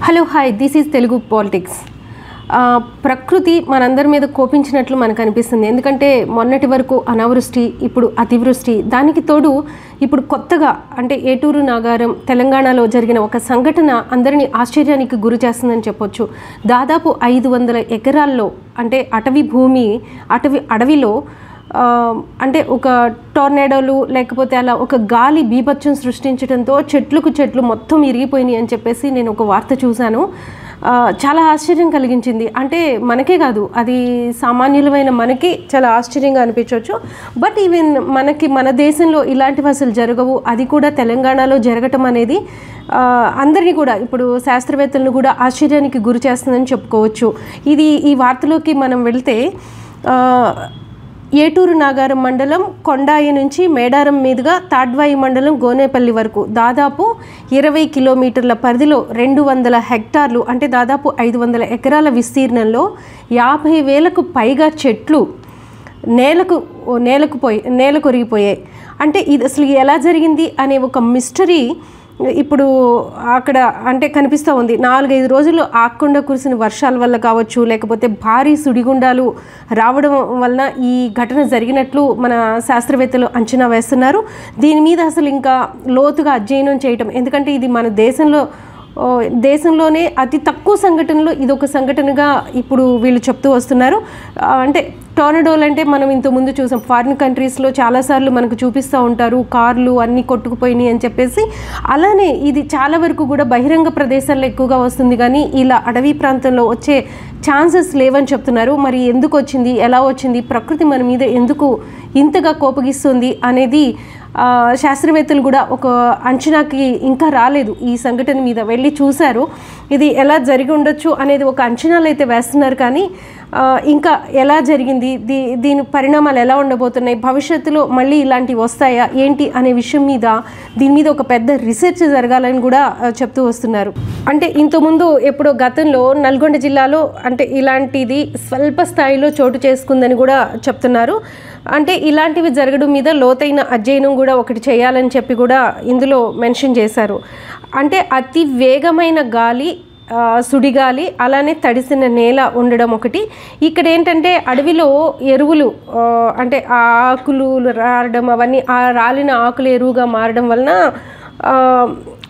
Hello hi this is Telugu politics. ప్రకృతి మనందరి మీద కోపించినట్లు మనకు అనిపిస్తుంది. ఎందుకంటే మొన్నటి వరకు అనావృష్టి, ఇప్పుడు అతివృష్టి, దానికి తోడు ఇప్పుడు కొత్తగా అంటే ఏటూరు నాగారం తెలంగాణలో జరిగిన ఒక సంఘటన అందరినీ ఆశ్చర్యానికి గురి చేస్తుందని చెప్పొచ్చు. దాదాపు 500 ఎకరాల్లో అంటే అడవిలో అంటే ఒక టోర్నాడోలు లేకపోతే అలా ఒక గాలి బీభత్సం సృష్టించడంతో చెట్లు మొత్తం ఇరిగిపోయినాయి అని చెప్పేసి నేను ఒక వార్త చూశాను. చాలా ఆశ్చర్యం కలిగించింది. అంటే మనకే కాదు, అది సామాన్యులమైన మనకి చాలా ఆశ్చర్యంగా అనిపించవచ్చు. బట్ ఈవెన్ మన దేశంలో ఇలాంటివి అసలు జరగవు. అది కూడా తెలంగాణలో జరగటం అనేది అందరినీ కూడా ఇప్పుడు శాస్త్రవేత్తలను కూడా ఆశ్చర్యానికి గురి చేస్తుందని చెప్పుకోవచ్చు. ఈ వార్తలోకి మనం వెళ్తే ఏటూరు నాగారం మండలం కొండాయి నుంచి మేడారం మీదుగా తాడ్వాయి మండలం గోనేపల్లి వరకు దాదాపు 20 కిలోమీటర్ల పరిధిలో 200 హెక్టార్లు అంటే దాదాపు 500 ఎకరాల విస్తీర్ణంలో 50,000కు పైగా చెట్లు నేలకొరిగిపోయాయి. అంటే ఇది అసలు ఎలా జరిగింది అనే ఒక మిస్టరీ ఇప్పుడు అక్కడ అంటే కనిపిస్తూ ఉంది. 4-5 రోజులు ఆగకుండా కురిసిన వర్షాల వల్ల కావచ్చు, లేకపోతే భారీ సుడిగుండాలు రావడం వలన ఈ ఘటన జరిగినట్లు మన శాస్త్రవేత్తలు అంచనా వేస్తున్నారు. దీని మీద అసలు ఇంకా లోతుగా అధ్యయనం చేయటం, ఎందుకంటే ఇది మన దేశంలోనే అతి తక్కువ సంఘటనలో ఇదొక సంఘటనగా ఇప్పుడు వీళ్ళు చెప్తూ వస్తున్నారు. అంటే టోర్నడోలు అంటే మనం ఇంతకుముందు చూసాం, ఫారిన్ కంట్రీస్లో చాలాసార్లు మనకు చూపిస్తూ ఉంటారు, కార్లు అన్నీ కొట్టుకుపోయినాయి అని చెప్పేసి. అలానే ఇది చాలా వరకు కూడా బహిరంగ ప్రదేశాల్లో ఎక్కువగా వస్తుంది, కానీ ఇలా అడవి ప్రాంతంలో వచ్చే ఛాన్సెస్ లేవని చెప్తున్నారు. మరి ఎందుకు వచ్చింది, ఎలా వచ్చింది, ప్రకృతి మన మీద ఎందుకు ఇంతగా కోపగిస్తుంది అనేది శాస్త్రవేత్తలు కూడా ఒక అంచనాకి ఇంకా రాలేదు. ఈ సంఘటన మీద వెళ్ళి చూశారు, ఇది ఎలా జరిగి ఉండొచ్చు అనేది ఒక అంచనాలు అయితే వేస్తున్నారు. కానీ ఇంకా ఎలా జరిగింది, దీని పరిణామాలు ఎలా ఉండబోతున్నాయి, భవిష్యత్తులో మళ్ళీ ఇలాంటివి వస్తాయా ఏంటి అనే విషయం మీద దీని మీద ఒక పెద్ద రీసెర్చ్ జరగాలని కూడా చెప్తూ వస్తున్నారు. అంటే ఇంతకుముందు ఎప్పుడో గతంలో నల్గొండ జిల్లాలో అంటే ఇలాంటిది స్వల్ప స్థాయిలో చోటు చేసుకుందని కూడా చెప్తున్నారు. అంటే ఇలాంటివి జరగడం మీద లోతైన అధ్యయనం కూడా ఒకటి చేయాలని చెప్పి కూడా ఇందులో మెన్షన్ చేశారు. అంటే అతి వేగమైన గాలి, సుడిగాలి, అలానే తడిసిన నేల ఉండడం ఒకటి. ఇక్కడ ఏంటంటే అడవిలో ఎరువులు అంటే ఆకులు రాలడం, అవన్నీ ఆ రాలిన ఆకులు ఎరువుగా మారడం వలన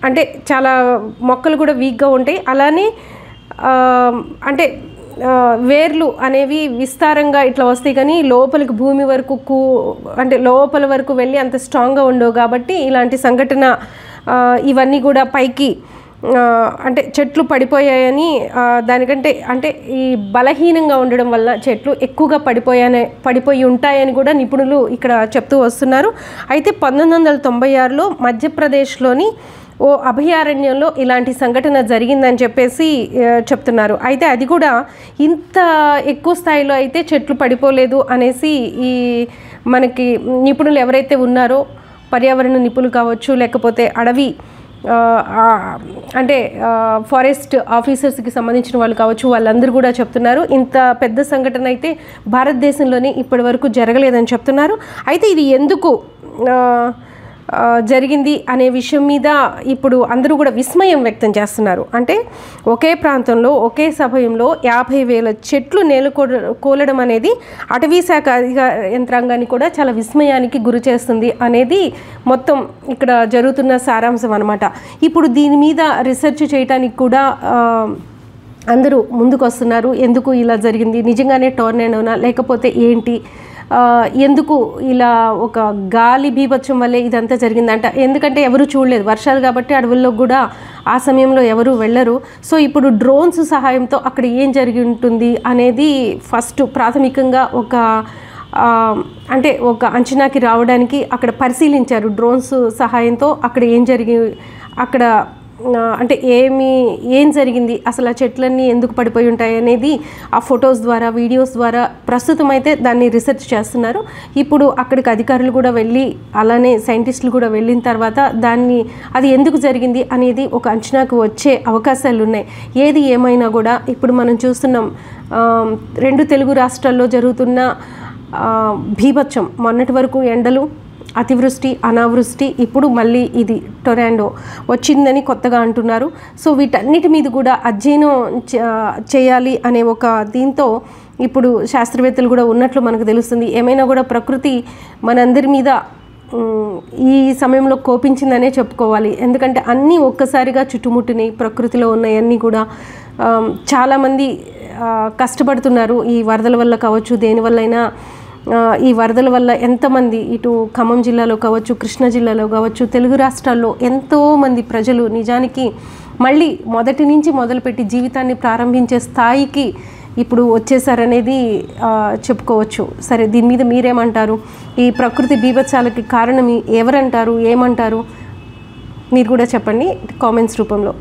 అంటే చాలా మొక్కలు కూడా వీక్గా ఉంటాయి. అలానే అంటే వేర్లు అనేవి విస్తారంగా ఇట్లా వస్తాయి, కానీ లోపలికి భూమి వరకు అంటే లోపల వరకు వెళ్ళి అంత స్ట్రాంగ్గా ఉండవు. కాబట్టి ఇలాంటి సంఘటన ఇవన్నీ కూడా పైకి అంటే చెట్లు పడిపోయాయని, దానికంటే అంటే ఈ బలహీనంగా ఉండడం వల్ల చెట్లు ఎక్కువగా పడిపోయి ఉంటాయని కూడా నిపుణులు ఇక్కడ చెప్తూ వస్తున్నారు. అయితే 1996లో మధ్యప్రదేశ్లోని ఓ అభయారణ్యంలో ఇలాంటి సంఘటన జరిగిందని చెప్పేసి చెప్తున్నారు. అయితే అది కూడా ఇంత ఎక్కువ స్థాయిలో అయితే చెట్లు పడిపోలేదు అనేసి ఈ మనకి నిపుణులు ఎవరైతే ఉన్నారో, పర్యావరణ నిపుణులు కావచ్చు, లేకపోతే అడవి అంటే ఫారెస్ట్ ఆఫీసర్స్కి సంబంధించిన వాళ్ళు కావచ్చు, వాళ్ళందరూ కూడా చెప్తున్నారు ఇంత పెద్ద సంఘటన అయితే భారతదేశంలోనే ఇప్పటి వరకు జరగలేదని చెప్తున్నారు. అయితే ఇది ఎందుకు జరిగింది అనే విషయం మీద ఇప్పుడు అందరూ కూడా విస్మయం వ్యక్తం చేస్తున్నారు. అంటే ఒకే ప్రాంతంలో ఒకే సమయంలో 50,000 చెట్లు కోలడం అనేది అటవీ శాఖ యంత్రాంగాన్ని కూడా చాలా విస్మయానికి గురి చేస్తుంది అనేది మొత్తం ఇక్కడ జరుగుతున్న సారాంశం అన్నమాట. ఇప్పుడు దీని మీద రీసెర్చ్ చేయడానికి కూడా అందరూ ముందుకు వస్తున్నారు. ఎందుకు ఇలా జరిగింది, నిజంగానే టోర్నాడోనా లేకపోతే ఏంటి, ఎందుకు ఇలా ఒక గాలి బీభత్సం వల్లే ఇదంతా జరిగిందంట. ఎందుకంటే ఎవరు చూడలేదు, వర్షాలు కాబట్టి అడవుల్లో కూడా ఆ సమయంలో ఎవరు వెళ్ళరు. సో ఇప్పుడు డ్రోన్స్ సహాయంతో అక్కడ ఏం జరిగి ఉంటుంది అనేది ఫస్ట్ ప్రాథమికంగా అంటే ఒక అంచనాకి రావడానికి అక్కడ పరిశీలించారు. డ్రోన్స్ సహాయంతో అక్కడ అక్కడ అంటే ఏం జరిగింది, అసలు ఆ చెట్లన్నీ ఎందుకు పడిపోయి ఉంటాయి అనేది ఆ ఫొటోస్ ద్వారా, వీడియోస్ ద్వారా ప్రస్తుతం అయితే దాన్ని రీసెర్చ్ చేస్తున్నారు. ఇప్పుడు అక్కడికి అధికారులు కూడా వెళ్ళి, అలానే సైంటిస్టులు కూడా వెళ్ళిన తర్వాత అది ఎందుకు జరిగింది అనేది ఒక అంచనాకు వచ్చే అవకాశాలు ఉన్నాయి. ఏది ఏమైనా కూడా ఇప్పుడు మనం చూస్తున్నాం 2 తెలుగు రాష్ట్రాల్లో జరుగుతున్న బీభత్సం, మొన్నటి వరకు ఎండలు, అతివృష్టి, అనావృష్టి, ఇప్పుడు మళ్ళీ ఇది టొరాండో వచ్చిందని కొత్తగా అంటున్నారు. సో వీటన్నిటి మీద కూడా అధ్యయనం చేయాలి అనే ఒక దీంతో ఇప్పుడు శాస్త్రవేత్తలు కూడా ఉన్నట్లు మనకు తెలుస్తుంది. ఏమైనా కూడా ప్రకృతి మనందరి మీద ఈ సమయంలో కోపించిందనే చెప్పుకోవాలి. ఎందుకంటే అన్నీ ఒక్కసారిగా చుట్టుముట్టినాయి. ప్రకృతిలో ఉన్నాయన్నీ కూడా చాలామంది కష్టపడుతున్నారు ఈ వరదల వల్ల కావచ్చు, దేనివల్లైనా. ఈ వరదల వల్ల ఎంతమంది ఇటు ఖమ్మం జిల్లాలో కావచ్చు, కృష్ణా జిల్లాలో కావచ్చు, తెలుగు రాష్ట్రాల్లో ఎంతోమంది ప్రజలు నిజానికి మళ్ళీ మొదటి నుంచి మొదలుపెట్టి జీవితాన్ని ప్రారంభించే స్థాయికి ఇప్పుడు వచ్చేసారనేది చెప్పుకోవచ్చు. సరే, దీని మీద మీరేమంటారు? ఈ ప్రకృతి బీభత్సాలకి కారణం ఎవరంటారు, ఏమంటారు? మీరు కూడా చెప్పండి కామెంట్స్ రూపంలో.